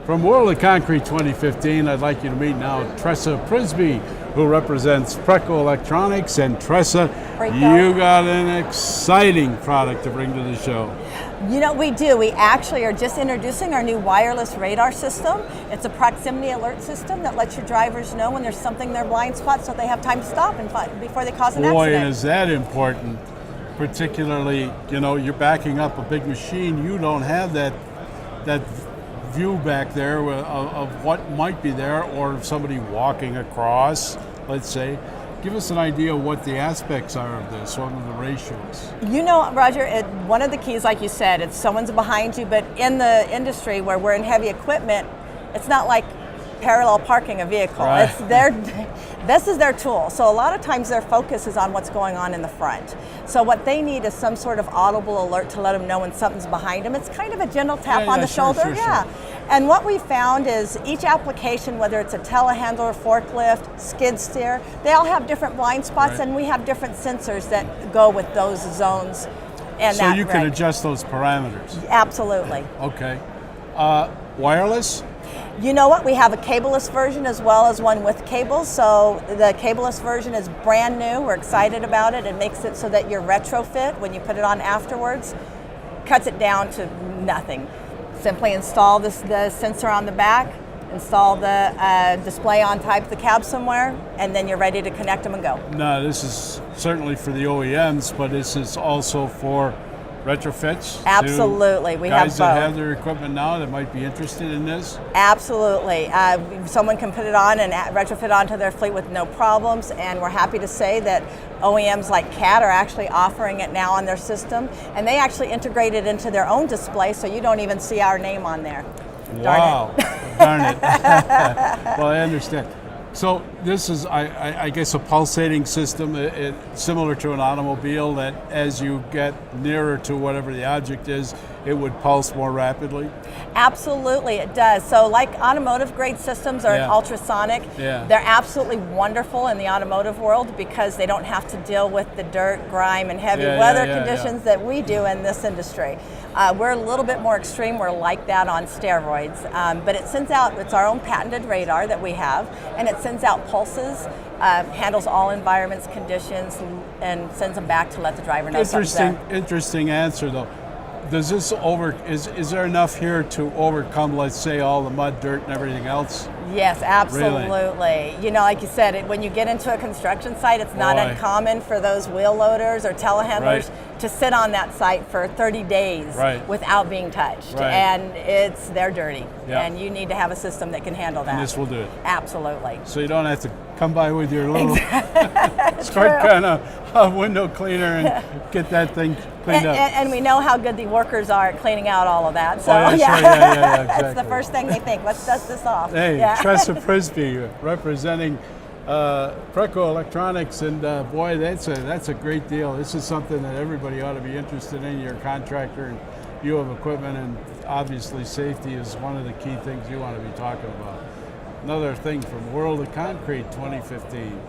From World of Concrete 2015, I'd like you to meet now Tressa Prisby, who represents Preco Electronics. And Tressa, you got an exciting product to bring to the show. You know, we do. We actually are just introducing our new wireless radar system. It's a proximity alert system that lets your drivers know when there's something in their blind spot so they have time to stop and find before they cause an accident. Boy, and is that important, particularly, you know, you're backing up a big machine, you don't have that view back there of what might be there, or somebody walking across, let's say. Give us an idea of what the aspects are of this, what are the ratios? You know, Roger, one of the keys, like you said, it's someone's behind you, but in the industry where we're in heavy equipment, it's not like parallel parking a vehicle. Right. This is their tool. So a lot of times their focus is on what's going on in the front. So what they need is some sort of audible alert to let them know when something's behind them. It's kind of a gentle tap on the shoulder. Sure. And what we found is each application, whether it's a telehandler, forklift, skid steer, they all have different blind spots, and we have different sensors that go with those zones. And so you can adjust those parameters? Absolutely. Okay. Wireless? You know what? We have a cableless version as well as one with cables. So the cableless version is brand new. We're excited about it. It makes it so that your retrofit, when you put it on afterwards, cuts it down to nothing. Simply install the sensor on the back, install the display on top of the cab somewhere, and then you're ready to connect them and go. No, this is certainly for the OEMs, but this is also for retrofits? Absolutely, we have both. Guys that have their equipment now that might be interested in this? Absolutely. Someone can put it on and retrofit onto their fleet with no problems, and we're happy to say that OEMs like CAT are actually offering it now on their system, and they actually integrate it into their own display so you don't even see our name on there. Wow, darn it. Well, I understand. So this is, I guess, a pulsating system, similar to an automobile, that as you get nearer to whatever the object is, it would pulse more rapidly? Absolutely, it does. So like automotive grade systems are ultrasonic. They're absolutely wonderful in the automotive world because they don't have to deal with the dirt, grime, and heavy weather conditions that we do in this industry. We're a little bit more extreme. We're like that on steroids. But it sends out, it's our own patented radar that we have, and it sends out pulses, handles all environments, conditions, and sends them back to let the driver know something's there. Interesting answer, though. Does this is there enough here to overcome, let's say, all the mud, dirt, and everything else? Yes, absolutely. Really? You know, like you said, when you get into a construction site, it's not uncommon for those wheel loaders or telehandlers to sit on that site for 30 days without being touched. And they're dirty. And you need to have a system that can handle that. And this will do it. Absolutely. So you don't have to come by with your little short kind of window cleaner and get that thing cleaned up. And we know how good the workers are at cleaning out all of that. So exactly. It's the first thing they think. Let's dust this off. Hey, Tressa Prisby representing Preco Electronics, and boy, that's a great deal. This is something that everybody ought to be interested in. You're a contractor and you have equipment, and obviously safety is one of the key things you want to be talking about. Another thing from World of Concrete 2015.